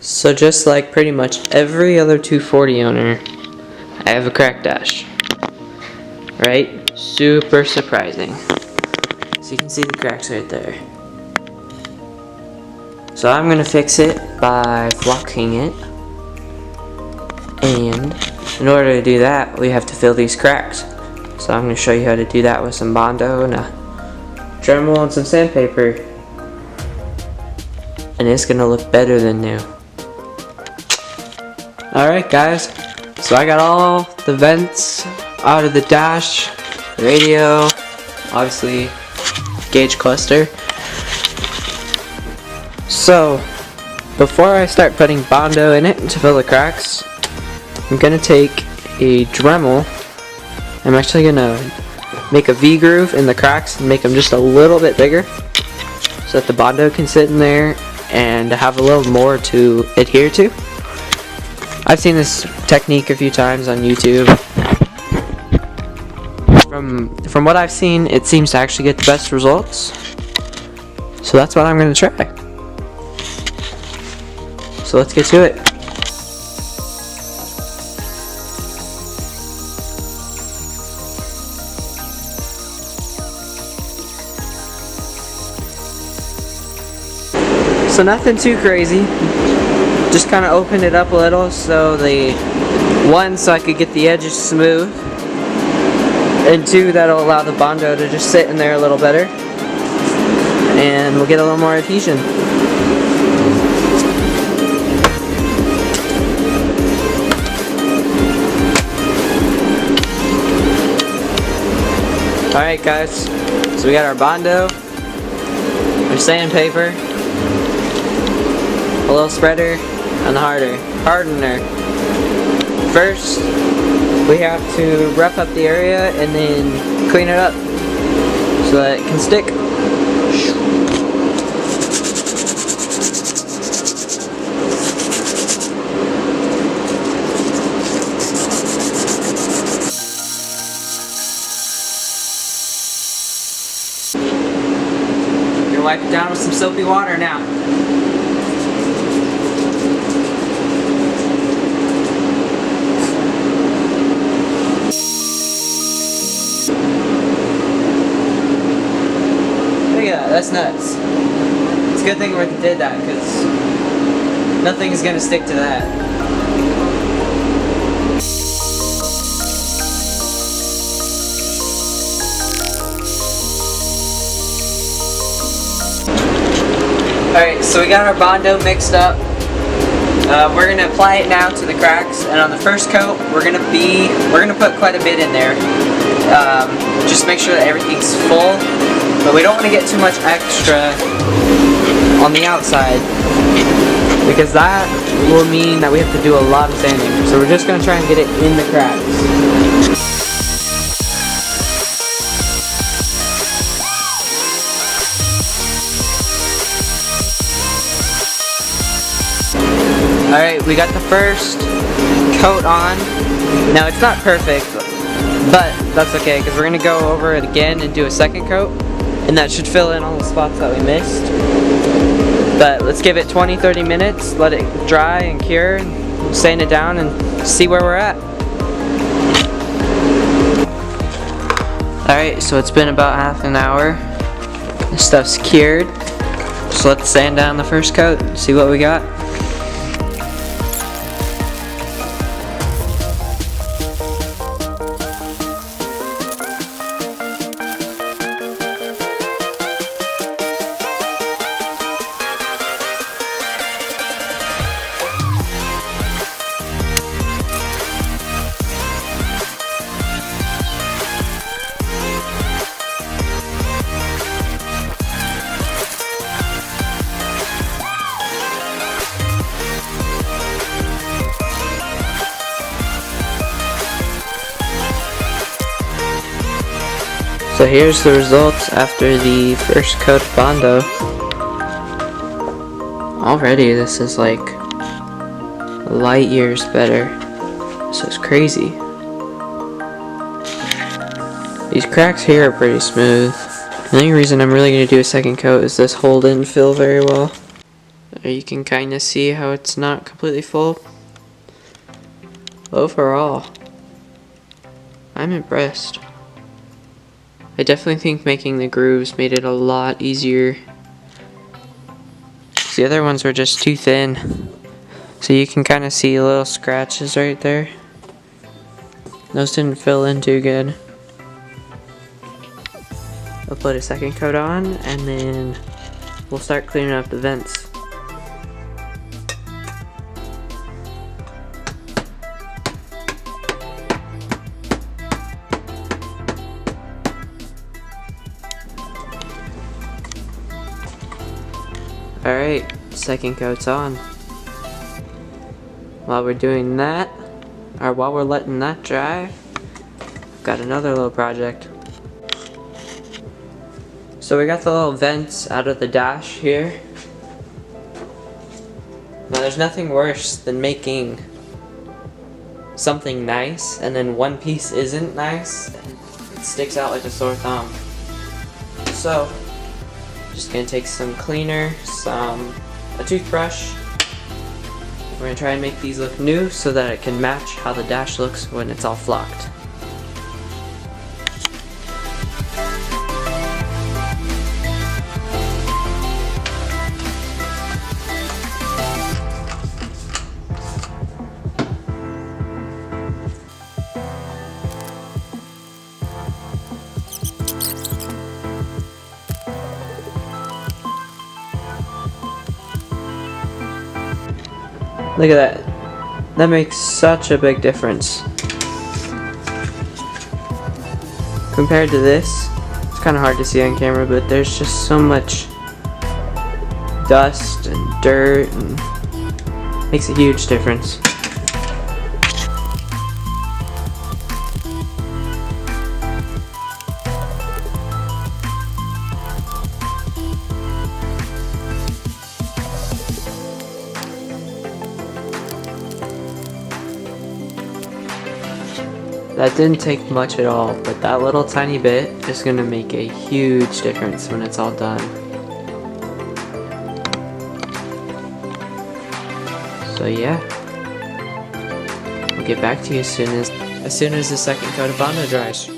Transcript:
So just like pretty much every other 240 owner, I have a crack dash. Right? Super surprising. So you can see the cracks right there. So I'm gonna fix it by flocking it. And in order to do that, we have to fill these cracks. So I'm gonna show you how to do that with some Bondo and a Dremel and some sandpaper. And it's gonna look better than new. Alright guys, so I got all the vents out of the dash, the radio, obviously gauge cluster. So before I start putting Bondo in it to fill the cracks, I'm gonna take a Dremel. I'm actually gonna make a V groove in the cracks and make them just a little bit bigger so that the Bondo can sit in there and have a little more to adhere to. I've seen this technique a few times on YouTube. From what I've seen, it seems to actually get the best results. So that's what I'm going to try. So let's get to it. So nothing too crazy. Just kind of opened it up a little so so I could get the edges smooth, and two, that'll allow the Bondo to just sit in there a little better, and we'll get a little more adhesion. Alright guys, so we got our Bondo, our sandpaper, a little spreader, and the hardener. First, we have to rough up the area and then clean it up so that it can stick. You're gonna wipe it down with some soapy water now. That's nuts. It's a good thing we did that because nothing is going to stick to that. Alright, so we got our Bondo mixed up. We're going to apply it now to the cracks, and on the first coat we're going to put quite a bit in there. Just make sure that everything's full. But we don't want to get too much extra on the outside because that will mean that we have to do a lot of sanding. So we're just going to try and get it in the cracks. Alright, we got the first coat on. Now it's not perfect, but that's okay because we're going to go over it again and do a second coat. And that should fill in all the spots that we missed. But let's give it 20-30 minutes, let it dry and cure, and sand it down and see where we're at. Alright, so it's been about half an hour. The stuff's cured. So let's sand down the first coat and see what we got. So here's the results after the first coat of Bondo. Already this is like light years better. This is crazy. These cracks here are pretty smooth. The only reason I'm really going to do a second coat is this hole didn't fill very well. There you can kind of see how it's not completely full. Overall, I'm impressed. I definitely think making the grooves made it a lot easier. The other ones were just too thin. So you can kind of see little scratches right there. Those didn't fill in too good. I'll put a second coat on and then we'll start cleaning up the vents. Alright, second coat's on. While we're doing that, or while we're letting that dry, I've got another little project. So we got the little vents out of the dash here. Now there's nothing worse than making something nice and then one piece isn't nice and it sticks out like a sore thumb. So, just gonna take some cleaner, a toothbrush. We're gonna try and make these look new so that it can match how the dash looks when it's all flocked. Look at that. That makes such a big difference. Compared to this, it's kind of hard to see on camera, but there's just so much dust and dirt and makes a huge difference. That didn't take much at all, but that little tiny bit is going to make a huge difference when it's all done. So yeah, we'll get back to you as soon as the second coat of Bondo dries.